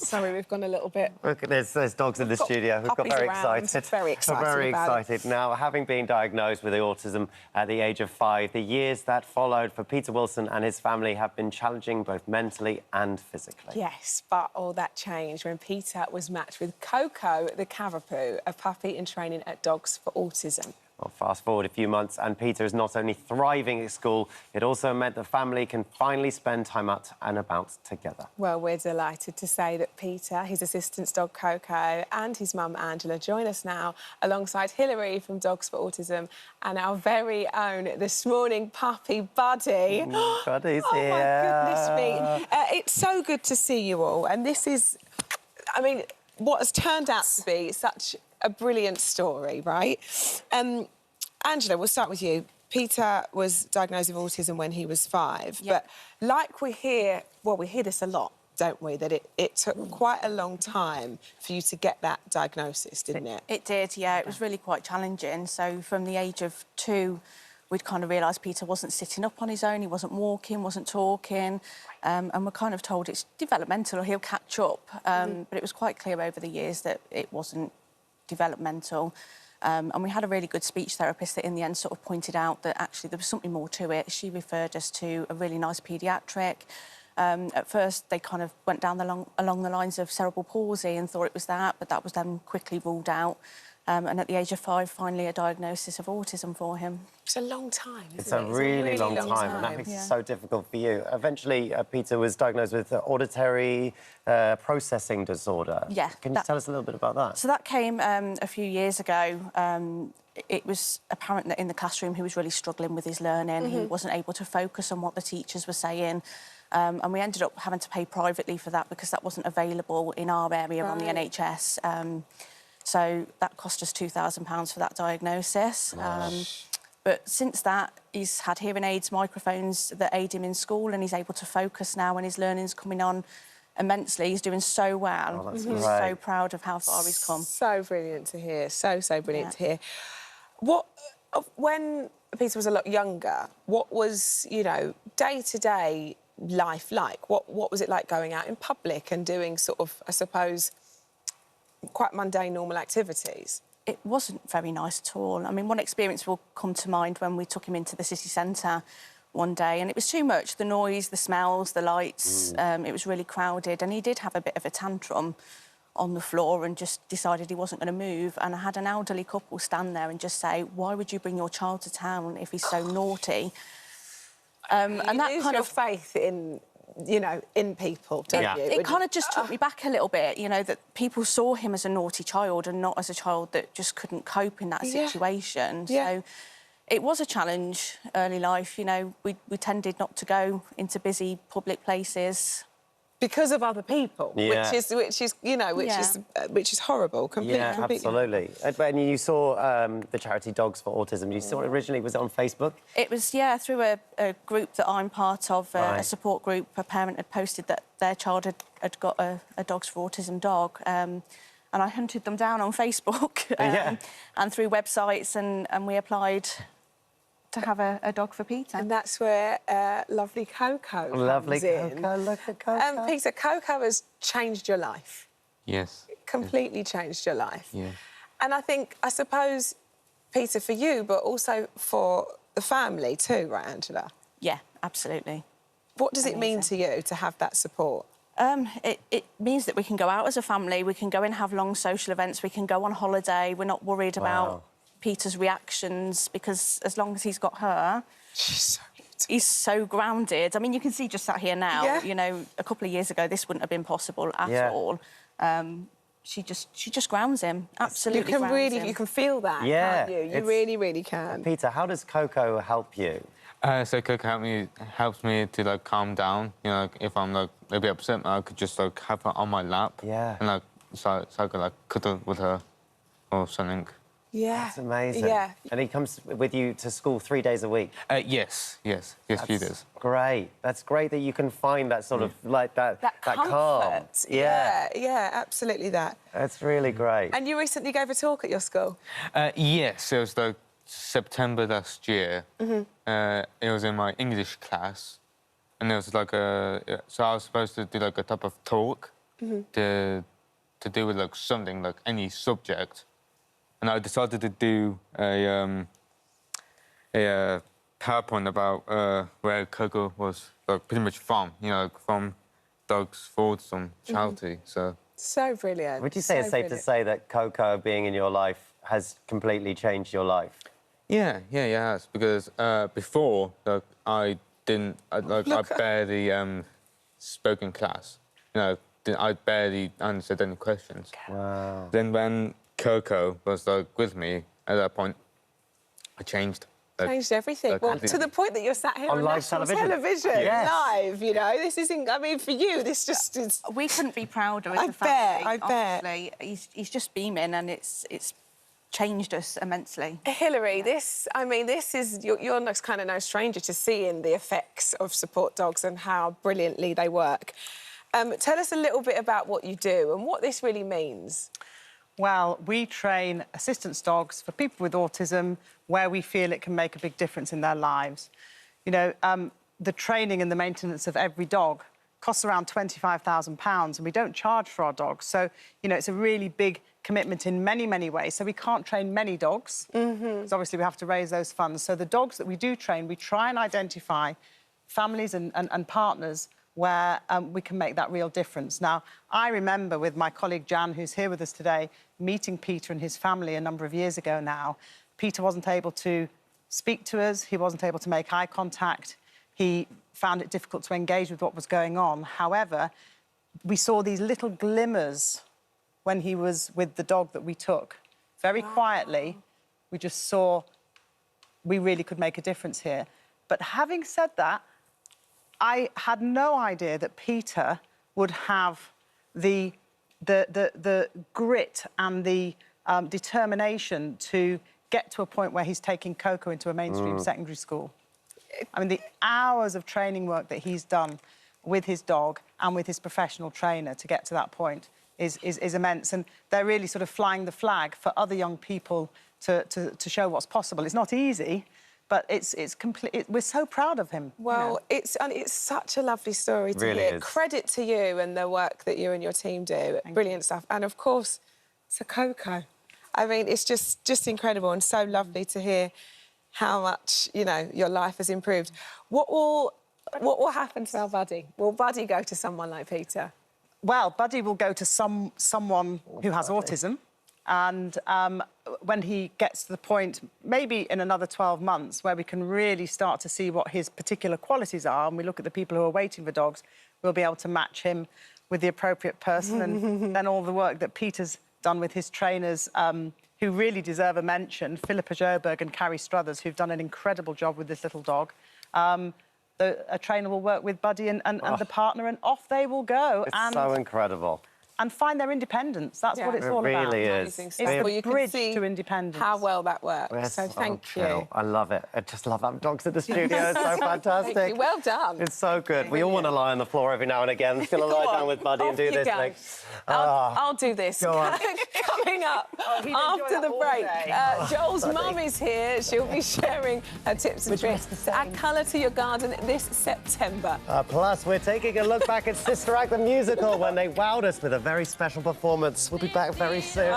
Sorry, we've gone a little bit... Look, there's dogs in the studio. We've got very excited. Very excited. Very excited. Now, having been diagnosed with autism at the age of 5, the years that followed for Peter Wilson and his family have been challenging both mentally and physically. Yes, but all that changed when Peter was matched with Coco, the cavapoo, a puppy in training at Dogs for Autism. Well, fast forward a few months, and Peter is not only thriving at school, it also meant the family can finally spend time out and about together. Well, we're delighted to say that Peter, his assistant's dog Coco, and his mum Angela join us now alongside Hilary from Dogs for Autism and our very own this morning puppy Buddy. Buddy's here. Oh, my goodness me. It's so good to see you all, and this is, I mean, what has turned out to be such a brilliant story, right? Angela, we'll start with you. Peter was diagnosed with autism when he was 5, but like we hear this a lot, don't we, that it took quite a long time for you to get that diagnosis, didn't it? It did, yeah. It was really quite challenging. So from the age of 2, we'd kind of realised Peter wasn't sitting up on his own, he wasn't walking, wasn't talking, and we're kind of told it's developmental, he'll catch up. But it was quite clear over the years that it wasn't developmental. And we had a really good speech therapist that in the end sort of pointed out that actually there was something more to it. She referred us to a really nice paediatric. At first, they kind of went down along the lines of cerebral palsy and thought it was that, but that was then quickly ruled out. And at the age of 5, finally a diagnosis of autism for him. It's a long time, isn't it? It's a really long time, and that makes it so difficult for you. Eventually, Peter was diagnosed with auditory processing disorder. Yeah. Can you tell us a little bit about that? So that came a few years ago. It was apparent that in the classroom he was really struggling with his learning. He wasn't able to focus on what the teachers were saying. And we ended up having to pay privately for that because that wasn't available in our area on the NHS. So that cost us £2,000 for that diagnosis. But since that, he's had hearing aids, microphones that aid him in school, and he's able to focus now, and his learning's coming on immensely. He's doing so well. Oh, that's He's so proud of how far he's come. So brilliant to hear. So brilliant to hear. When Peter was a lot younger, what was, you know, day-to-day life like? What was it like going out in public and doing sort of, I suppose, quite mundane, normal activities? It wasn't very nice at all. I mean, one experience will come to mind when we took him into the city centre one day, and it was too much. The noise, the smells, the lights, it was really crowded, and he did have a bit of a tantrum on the floor and just decided he wasn't going to move. And I had an elderly couple stand there and just say, why would you bring your child to town if he's so naughty? And that lose kind your of faith in, you know, in people, don't you? It kind of just took me back a little bit, you know, that people saw him as a naughty child and not as a child that just couldn't cope in that situation. So it was a challenge early life, you know. We tended not to go into busy public places because of other people, which is you know, which is horrible. Completely. Absolutely. And you saw the charity Dogs for Autism. You saw it originally, was it on Facebook? It was, through a group that I'm part of, a support group. A parent had posted that their child had got a Dogs for Autism dog, and I hunted them down on Facebook and through websites, and we applied to have a dog for Peter. And that's where lovely Coco comes in. Coco, look at Coco. Peter, Coco has changed your life. Yes. Completely changed your life. Yeah. And I suppose, Peter, for you, but also for the family too, right, Angela? Yeah, absolutely. What does it mean to you to have that support? It means that we can go out as a family, we can go and have long social events, we can go on holiday, we're not worried about Peter's reactions, because as long as he's got her, he's so grounded. I mean, you can see just sat here now, you know, a couple of years ago this wouldn't have been possible at all. She just grounds him, absolutely. You can feel that, can't you? You really, really can. Peter, how does Coco help you? So Coco helps me to like calm down. You know, like, if I'm like a bit upset, I could just like have her on my lap. And like so I could like cuddle with her or something. Yeah. That's amazing. Yeah. And he comes with you to school 3 days a week? Yes, few days. Great. That's great that you can find that sort of, like, that calm. Yeah, absolutely that. That's really great. And you recently gave a talk at your school? Yes, it was like September last year. It was in my English class. And it was like so I was supposed to do like a type of talk to do with like something, like any subject, and I decided to do a PowerPoint about where Coco was like pretty much from, you know, like, from Dogs for Autism charity. So brilliant. Would you say it's safe to say that Coco being in your life has completely changed your life? Yeah, it has, because before, like, I barely spoke in class. You know, I barely answered any questions. Wow. Then when Coco was like with me at that point, I changed. Changed everything. Well, to the point that you're sat here on live national television, live, you know. This isn't, I mean, for you, this just is... We couldn't be prouder as a family. I bet. Honestly, he's just beaming, and it's changed us immensely. Hilary, this is... You're kind of no stranger to seeing the effects of support dogs and how brilliantly they work. Tell us a little bit about what you do and what this really means. Well, we train assistance dogs for people with autism where we feel it can make a big difference in their lives. You know, the training and the maintenance of every dog costs around £25,000, and we don't charge for our dogs. So, you know, it's a really big commitment in many, many ways. So we can't train many dogs, because obviously we have to raise those funds. So the dogs that we do train, we try and identify families and partners where we can make that real difference. Now, I remember with my colleague Jan, who's here with us today, meeting Peter and his family a number of years ago now. Peter wasn't able to speak to us, he wasn't able to make eye contact, he found it difficult to engage with what was going on. However, we saw these little glimmers when he was with the dog that we took. Very quietly, we just saw we really could make a difference here. But having said that, I had no idea that Peter would have the grit and the determination to get to a point where he's taking Coco into a mainstream secondary school. I mean, the hours of training work that he's done with his dog and with his professional trainer to get to that point is immense. And they're really sort of flying the flag for other young people to show what's possible. It's not easy, but it's complete. We're so proud of him. Well, it's such a lovely story to really hear. Is. Credit to you and the work that you and your team do. Brilliant stuff. And of course, to Coco. I mean, it's just incredible and so lovely to hear how much, you know, your life has improved. What will happen to our Buddy? Will Buddy go to someone like Peter? Well, Buddy will go to someone who has autism, and when he gets to the point, maybe in another 12 months, where we can really start to see what his particular qualities are, and we look at the people who are waiting for dogs, we'll be able to match him with the appropriate person. And then all the work that Peter's done with his trainers, who really deserve a mention, Philippa Joberg and Carrie Struthers, who've done an incredible job with this little dog. A trainer will work with Buddy and the partner, and off they will go. It's so incredible. And find their independence. That's what it's all about. It really is. It's the bridge to independence. How well that works. We're so thank you. I love it. I just love having dogs at the studio. It's so fantastic. Thank you. Well done. It's so good. We all want to lie on the floor every now and again. Just gonna lie down with Buddy and do this thing. I'll do this. Go on. Coming up after the break, Joel's mum is here. She'll be sharing her tips and tricks to add colour to your garden this September. Plus, we're taking a look back at Sister Act the musical when they wowed us with a very special performance. We'll be back very soon.